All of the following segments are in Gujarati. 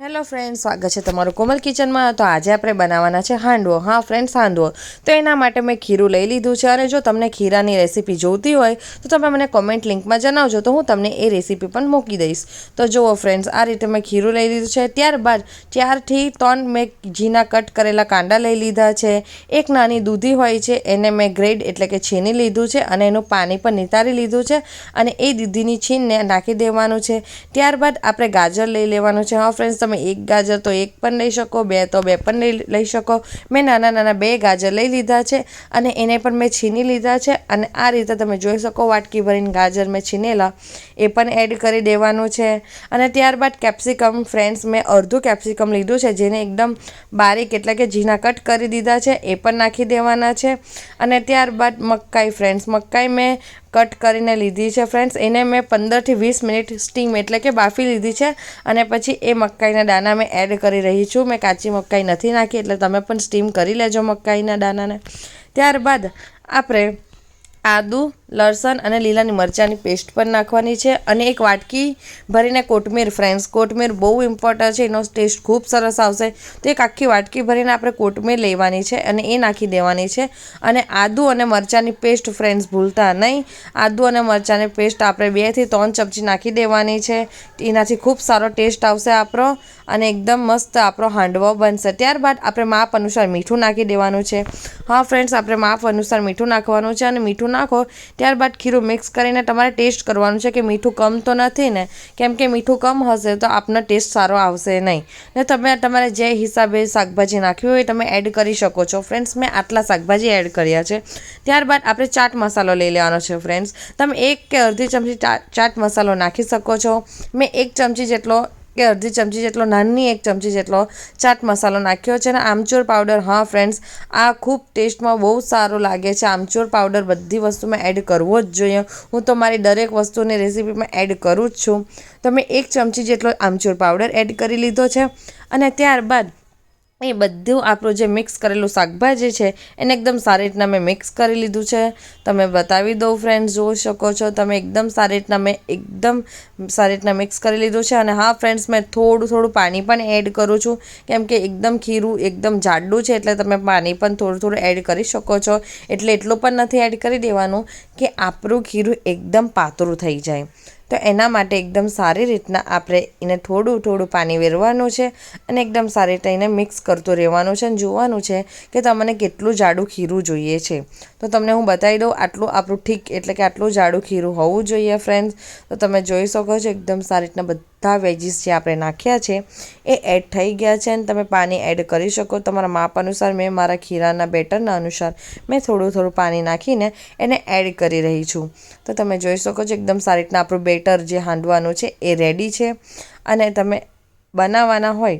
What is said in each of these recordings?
હેલો ફ્રેન્ડ્સ, સ્વાગત છે તમારું કોમલ કિચનમાં। તો આજે આપણે બનાવવાના છે હાંડવો। હા ફ્રેન્ડ્સ, હાંડવો તો એના માટે મેં ખીરું લઈ લીધું છે। અને જો તમને ખીરાની રેસીપી જોઈતી હોય તો તમે મને કોમેન્ટ લિંકમાં જણાવજો, તો હું તમને એ રેસીપી પણ મૂકી દઈશ। તો જુઓ ફ્રેન્ડ્સ, આ રીતે મેં ખીરું લઈ લીધું છે। ત્યારબાદ 4 થી 3 મેં ઝીણા કટ કરેલા કાંદા લઈ લીધા છે। એક નાની દૂધી હોય છે એને મેં ગ્રેડ એટલે કે છીની લીધું છે અને એનું પાણી પણ નિતારી લીધું છે અને એ દૂધીની છીણને નાખી દેવાનું છે। ત્યારબાદ આપણે ગાજર લઈ લેવાનું છે। હા ફ્રેન્ડ્સ, તમે એક ગાજર તો એક પણ લઈ શકો, બે તો બે પણ લઈ શકો। મેં નાના નાના 2 ગાજર લઈ લીધા છે અને એને પણ મેં છીની લીધા છે। અને આ રીતે તમે જોઈ શકો વાટકી ભરીને ગાજર મેં છીનેલા એ પણ એડ કરી દેવાનું છે। અને ત્યારબાદ કેપ્સિકમ ફ્રેન્ડ્સ, મેં અડધું કેપ્સિકમ લીધું છે જેને એકદમ બારીક એટલે કે ઝીણા કટ કરી દીધા છે, એ પણ નાખી દેવાના છે। અને ત્યારબાદ મકાઈ ફ્રેન્ડ્સ, મકાઈ મેં કટ કરીને લીધી છે ફ્રેન્ડ્સ, એને મેં 15 થી 20 મિનિટ સ્ટીમ એટલે કે બાફી લીધી છે। અને પછી એ મકાઈના દાણા મેં એડ કરી રહી છું। મેં કાચી મકાઈ નથી નાખી, એટલે તમે પણ સ્ટીમ કરી લેજો મકાઈના દાણાને। ત્યારબાદ આપણે આદું, લસણ અને લીલાની મરચાંની પેસ્ટ પણ નાખવાની છે અને એક વાટકી ભરીને કોથમીર ફ્રેન્ડ્સ, કોથમીર બહુ ઇમ્પોર્ટન્ટ છે, એનો ટેસ્ટ ખૂબ સરસ આવશે। તો એક આખી વાટકી ભરીને આપણે કોથમીર લેવાની છે અને એ નાખી દેવાની છે। અને આદું અને મરચાંની પેસ્ટ ફ્રેન્ડ્સ ભૂલતા નહીં, આદું અને મરચાંની પેસ્ટ આપણે 2 થી 3 ચમચી નાખી દેવાની છે। એનાથી ખૂબ સારો ટેસ્ટ આવશે આપણો અને એકદમ મસ્ત આપણો હાંડવો બનશે। ત્યારબાદ આપણે માપ અનુસાર મીઠું નાખી દેવાનું છે। હા ફ્રેન્ડ્સ, આપણે માપ અનુસાર મીઠું નાખવાનું છે અને મીઠું નાખો ત્યારબાદ ખીરું મિક્સ કરીને તમારે ટેસ્ટ કરવાનું છે કે મીઠું કમ તો નથી ને, કેમ કે મીઠું કમ હશે તો આપનો ટેસ્ટ સારો આવશે નહીં। ને તમે તમારે જે હિસાબે શાકભાજી નાખવી હોય તમે એડ કરી શકો છો ફ્રેન્ડ્સ। મેં આટલા શાકભાજી એડ કર્યા છે। ત્યારબાદ આપણે ચાટ મસાલો લઈ લેવાનો છે ફ્રેન્ડ્સ, તમે 1 કે અડધી ચમચી ચાટ મસાલો નાખી શકો છો। મેં 1 ચમચી જેટલો કે અડધી ચમચી જેટલો, નાની 1 ચમચી જેટલો ચાટ મસાલો નાખ્યો છે। અને આમચૂર પાવડર, હા ફ્રેન્ડ્સ, આ ખૂબ ટેસ્ટમાં બહુ સારું લાગે છે। આમચૂર પાવડર બધી વસ્તુમાં એડ કરવો જ જોઈએ। હું તો મારી દરેક વસ્તુની રેસીપીમાં એડ કરું જ છું। તો મેં 1 ચમચી જેટલો આમચૂર પાવડર એડ કરી લીધો છે। અને ત્યારબાદ એ બધું આપણું જે મિક્સ કરેલું શાકભાજી છે એને એકદમ સારી રીતના મેં મિક્સ કરી લીધું છે। તમે બતાવી દો ફ્રેન્ડ્સ, જોઈ શકો છો તમે એકદમ સારી રીતના મિક્સ કરી લીધું છે। અને હા ફ્રેન્ડ્સ, મેં થોડું પાણી પણ એડ કરું છું, કેમ કે એકદમ ખીરું એકદમ જાડું છે એટલે તમે પાણી પણ થોડું એડ કરી શકો છો। એટલે એટલું પણ નથી એડ કરી દેવાનું કે આપણું ખીરું એકદમ પાતળું થઈ જાય। તો એના માટે એકદમ સારી રીતના આપણે એને થોડું પાણી વેરવાનું છે અને એકદમ સારી રીતે એને મિક્સ કરતું રહેવાનું છે અને જોવાનું છે કે તમને કેટલું જાડું ખીરું જોઈએ છે। તો તમને હું બતાવી દઉં, આટલું આપણું ઠીક એટલે કે આટલું જાડું ખીરું હોવું જોઈએ ફ્રેન્ડ્સ। તો તમે જોઈ શકો છો એકદમ સારી રીતના બધા વેજીસ જે આપણે નાખ્યા છે એ એડ થઈ ગયા છે અને તમે પાણી એડ કરી શકો તમારા માપ અનુસાર। મેં મારા ખીરાના બેટરના અનુસાર મેં થોડું પાણી નાખીને એને એડ કરી રહી છું। તો તમે જોઈ શકો છો એકદમ સારી રીતના આપણું બેટર જે હાંડવાનું છે એ રેડી છે। અને તમે બનાવવાના હોય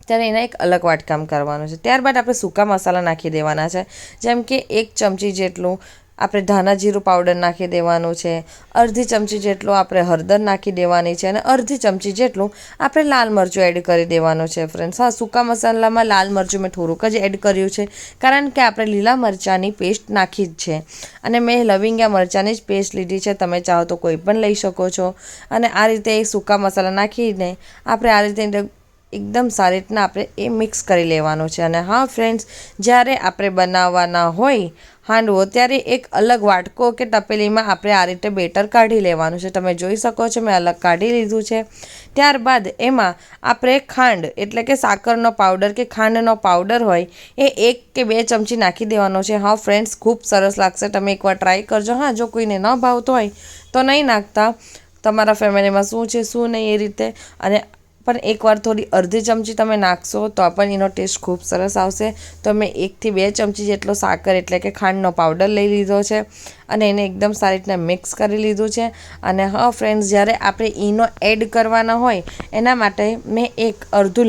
ત્યારે એના એક અલગ વાટકામ કરવાનું છે। ત્યારબાદ આપણે સૂકા મસાલા નાખી દેવાના છે, જેમ કે 1 ચમચી જેટલું આપણે ધાણા જીરું પાવડર નાખી દેવાનું છે, અડધી ચમચી જેટલું આપણે હળદર નાખી દેવાની છે અને અડધી ચમચી જેટલું આપણે લાલ મરચું એડ કરી દેવાનું છે ફ્રેન્ડ્સ। હા, સૂકા મસાલામાં લાલ મરચું મેં થોડુંક જ એડ કર્યું છે, કારણ કે આપણે લીલા મરચાંની પેસ્ટ નાખી જ છે અને મેં લવિંગિયા મરચાંની જ પેસ્ટ લીધી છે, તમે ચાહો તો કોઈ પણ લઈ શકો છો। અને આ રીતે સૂકા મસાલા નાખીને આપણે આ રીતે એકદમ સારી રીતના આપણે એ મિક્સ કરી લેવાનું છે। અને હા ફ્રેન્ડ્સ, જ્યારે આપણે બનાવવાના હોય હાંડવો ત્યારે એક અલગ વાટકો કે તપેલીમાં આપણે આ રીતે બેટર કાઢી લેવાનું છે। તમે જોઈ શકો છો મેં અલગ કાઢી લીધું છે। ત્યારબાદ એમાં આપણે ખાંડ એટલે કે સાકરનો પાવડર કે ખાંડનો પાવડર હોય એ 1 કે 2 ચમચી નાખી દેવાનો છે। હા ફ્રેન્ડ્સ, ખૂબ સરસ લાગશે, તમે એકવાર ટ્રાય કરજો। હા, જો કોઈને ન ભાવતો હોય તો નહીં નાખતા, તમારા ફેમિલીમાં શું છે શું નહીં એ રીતે। અને પણ એકવાર થોડી અડધી ચમચી તમે નાખશો તો પણ એનો ટેસ્ટ ખૂબ સરસ આવશે। તો મેં 1 થી 2 ચમચી જેટલો સાકર એટલે કે ખાંડનો પાવડર લઈ લીધો છે અને એને એકદમ સારી રીતના મિક્સ કરી લીધું છે। અને હા ફ્રેન્ડ્સ, જ્યારે આપણે ઈનો એડ કરવાના હોય એના માટે મેં અડધું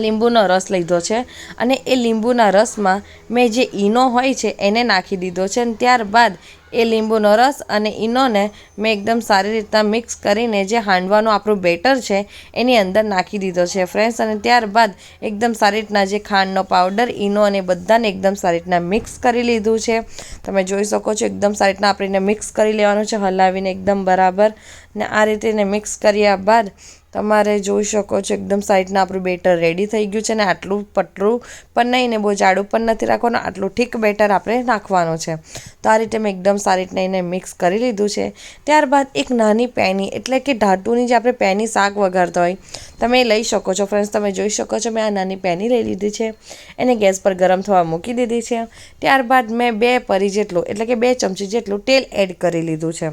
લીંબુનો રસ લીધો છે અને એ લીંબુના રસમાં મેં જે ઈનો હોય છે એને નાખી દીધો છે। અને ત્યારબાદ એ લીંબુનો રસ અને ઈનોને મેં એકદમ સારી રીતના મિક્સ કરીને જે હાંડવાનું આપણું બેટર છે એની અંદર નાખી દીધો છે ફ્રેન્ડ્સ। અને ત્યારબાદ એકદમ સારી રીતના જે ખાંડનો પાવડર, ઈનો અને બધાને એકદમ સારી રીતના મિક્સ કરી લીધું છે। તમે જોઈ શકો છો એકદમ સારી રીતના આપણે એને મિક્સ કરી લેવાનું છે, હલાવીને એકદમ બરાબર। ને આ રીતે એને મિક્સ કર્યા બાદ તમારે જોઈ શકો છો એકદમ સાઈડના આપણું બેટર રેડી થઈ ગયું છે. ને આટલું પતરું પણ નહીં ને બહુ જાડું પણ નથી રાખવાનું, આટલું ઠીક બેટર આપણે નાખવાનું છે. તો આ રીતે મેં એકદમ સારી રીતના એને મિક્સ કરી લીધું છે. ત્યારબાદ એક નાની પેની એટલે કે ઢાટુની જે આપણે પેની શાક વઘારતા હોય તમે લઈ શકો છો. ફ્રેન્ડ્સ તમે જોઈ શકો છો મેં આ નાની પેની લઈ લીધી છે. એને ગેસ પર ગરમ થવા મૂકી દીધી છે. ત્યારબાદ મેં 2 પરી જેટલું એટલે કે 2 ચમચી જેટલું તેલ એડ કરી લીધું છે.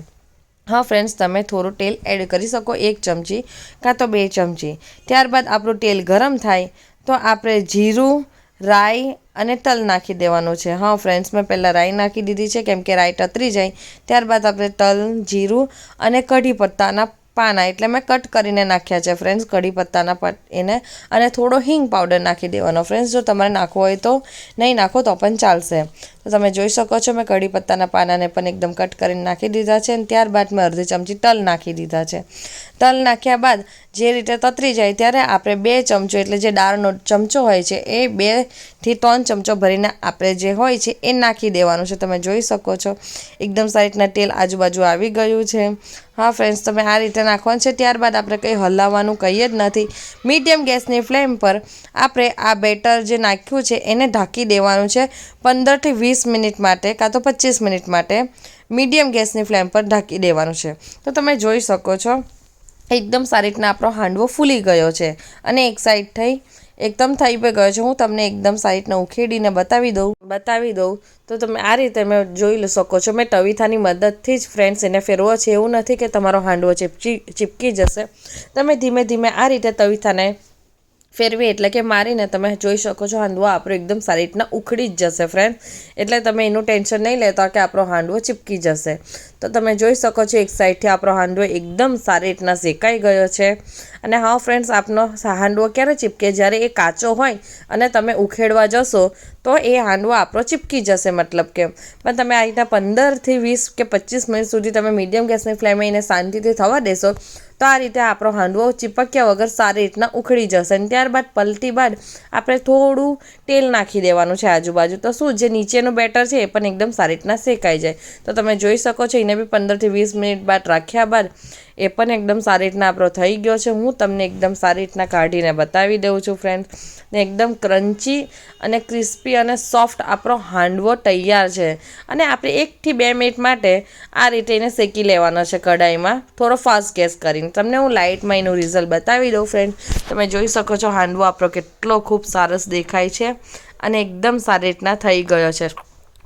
હા ફ્રેન્ડ્સ, તમે થોડું તેલ એડ કરી શકો, 1 ચમચી કાં તો 2 ચમચી. ત્યારબાદ આપણું તેલ ગરમ થાય તો આપણે જીરું, રાઈ અને તલ નાખી દેવાનું છે. હા ફ્રેન્ડ્સ, મેં પહેલાં રાઈ નાખી દીધી છે કેમ કે રાઈ તતરી જાય. ત્યારબાદ આપણે તલ, જીરું અને કઢી પત્તાના પાના એટલે મેં કટ કરીને નાખ્યા છે ફ્રેન્ડ્સ, કઢી પત્તાના એને, અને થોડો હિંગ પાવડર નાખી દેવાનો. ફ્રેન્ડ્સ, જો તમારે નાખવો હોય તો નહીં નાખો તો પણ ચાલશે. તો તમે જોઈ શકો છો મેં કઢી પત્તાના પાનાને પણ એકદમ કટ કરીને નાખી દીધા છે. અને ત્યારબાદ મેં અડધી ચમચી તલ નાખી દીધા છે. તલ નાખ્યા બાદ જે રીતે તતરી જાય ત્યારે આપણે 2 ચમચો એટલે જે દાળનો ચમચો હોય છે એ 2 થી 3 ચમચો ભરીને આપણે જે હોય છે એ નાખી દેવાનું છે. તમે જોઈ શકો છો એકદમ સારી રીતના તેલ આજુબાજુ આવી ગયું છે. હા ફ્રેન્ડ્સ, તમે આ રીતે નાખવાનું છે. ત્યારબાદ આપણે કંઈ હલાવવાનું કંઈ જ નથી. મીડિયમ ગેસની ફ્લેમ પર આપણે આ બેટર જે નાખ્યું છે એને ઢાંકી દેવાનું છે 15 થી 20 મિનિટ માટે કાં તો 25 મિનિટ માટે મીડિયમ ગેસની ફ્લેમ પર ઢાંકી દેવાનું છે. તો તમે જોઈ શકો છો એકદમ સારી રીતના આપણો હાંડવો ફૂલી ગયો છે અને એક સાઈડ થઈ એકદમ થઈ પણ ગયો છે. હું તમને એકદમ સારી રીતના ઉખેડીને બતાવી દઉં તો તમે આ રીતે મેં જોઈ શકો છો. મેં તવીથાની મદદથી જ ફ્રેન્ડ્સ એને ફેરવો છે. એવું નથી કે તમારો હાંડવો ચીપકી જશે. તમે ધીમે ધીમે આ રીતે તવીથાને ફેરવી એટલે કે મારીને તમે જોઈ શકો છો હાંડવો આપણો એકદમ સારી રીતના ઉખડી જ જશે ફ્રેન્ડ. એટલે તમે એનું ટેન્શન નહીં લેતા કે આપણો હાંડવો ચીપકી જશે. તો તમે જોઈ શકો છો એક સાઈડથી આપણો હાંડવો એકદમ સારી રીતના શેકાઈ ગયો છે. અને હા ફ્રેન્ડ્સ, આપનો હાંડવો ક્યારે ચીપકે? જ્યારે એ કાચો હોય અને તમે ઉખેડવા જશો તો એ હાંડવો આપણો ચીપકી જશે મતલબ કે. પણ તમે આ રીતના 15 થી 20 કે 25 મિનિટ સુધી તમે મીડિયમ ગેસની ફ્લેમે એને શાંતિથી થવા દેશો તો આ રીતે આપણો હાંડવો ચીપક્યા વગર સારી રીતના ઉખડી જશે. અને ત્યારબાદ પલટી બાદ આપણે થોડું તેલ નાખી દેવાનું છે આજુબાજુ. તો શું જે નીચેનું બેટર છે એ પણ એકદમ સારી રીતના શેકાઈ જાય. તો તમે જોઈ શકો છો એને બી 15 થી 20 મિનિટ બાદ રાખ્યા બાદ એ પણ એકદમ સારી રીતના આપણો થઈ ગયો છે. હું તમને એકદમ સારી રીતના કાઢીને બતાવી દઉં છું ફ્રેન્ડ. ને એકદમ ક્રન્ચી અને ક્રિસ્પી અને સોફ્ટ આપણો હાંડવો તૈયાર છે. અને આપણે 1 થી 2 મિનિટ માટે આ રીતે એને શેકી લેવાનો છે કઢાઈમાં, થોડો ફાસ્ટ ગેસ કરીને. તમને હું લાઇટમાં એનું રિઝલ્ટ બતાવી દઉં ફ્રેન્ડ. તમે જોઈ શકો છો હાંડવો આપણો કેટલો ખૂબ સરસ દેખાય છે અને એકદમ સારી રીતના થઈ ગયો છે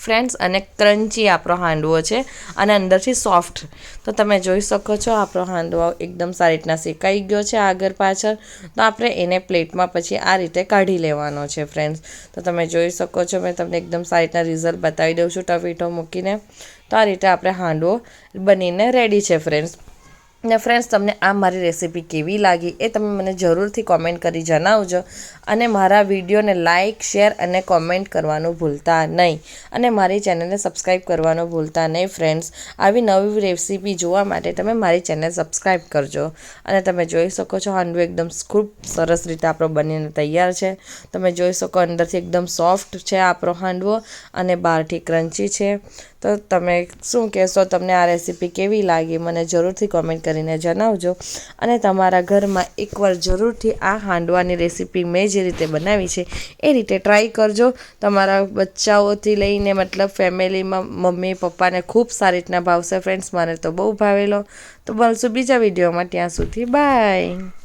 ફ્રેન્ડ્સ. અને ક્રન્ચી આપણો હાંડવો છે અને અંદરથી સોફ્ટ. તો તમે જોઈ શકો છો આપણો હાંડવો એકદમ સારી રીતના શેકાઈ ગયો છે આગળ પાછળ. તો આપણે એને પ્લેટમાં પછી આ રીતે કાઢી લેવાનો છે ફ્રેન્ડ્સ. તો તમે જોઈ શકો છો મેં તમને એકદમ સારી રીતના રિઝલ્ટ બતાવી દઉં છું ટવીટો મૂકીને. તો આ રીતે આપણે હાંડવો બનીને રેડી છે ફ્રેન્ડ્સ. ને ફ્રેન્ડ્સ, તમને આ મારી રેસીપી કેવી લાગી એ તમે મને જરૂરથી કોમેન્ટ કરી જણાવજો. અને મારા વિડીયોને લાઇક, શેર અને કોમેન્ટ કરવાનું ભૂલતા નહીં. અને મારી ચેનલને સબસ્ક્રાઈબ કરવાનું ભૂલતા નહીં ફ્રેન્ડ્સ. આવી નવી રેસીપી જોવા માટે તમે મારી ચેનલ સબસ્ક્રાઈબ કરજો. અને તમે જોઈ શકો છો હાંડવો એકદમ ખૂબ સરસ રીતે આપણો બનીને તૈયાર છે. તમે જોઈ શકો અંદરથી એકદમ સોફ્ટ છે આપણો હાંડવો અને બહારથી ક્રન્ચી છે. તો તમે શું કહેશો? તમને આ રેસીપી કેવી લાગી મને જરૂરથી કોમેન્ટ કરીને જણાવજો. અને તમારા ઘરમાં એકવાર જરૂરથી આ હાંડવાની રેસીપી મેં જે રીતે બનાવી છે એ રીતે ટ્રાય કરજો. તમારા બચ્ચાઓથી લઈને મતલબ ફેમિલીમાં મમ્મી પપ્પાને ખૂબ સારી રીતના ભાવશે ફ્રેન્ડ્સ. મને તો બહુ ભાવેલો. તો મળશું બીજા વિડીયોમાં. ત્યાં સુધી બાય.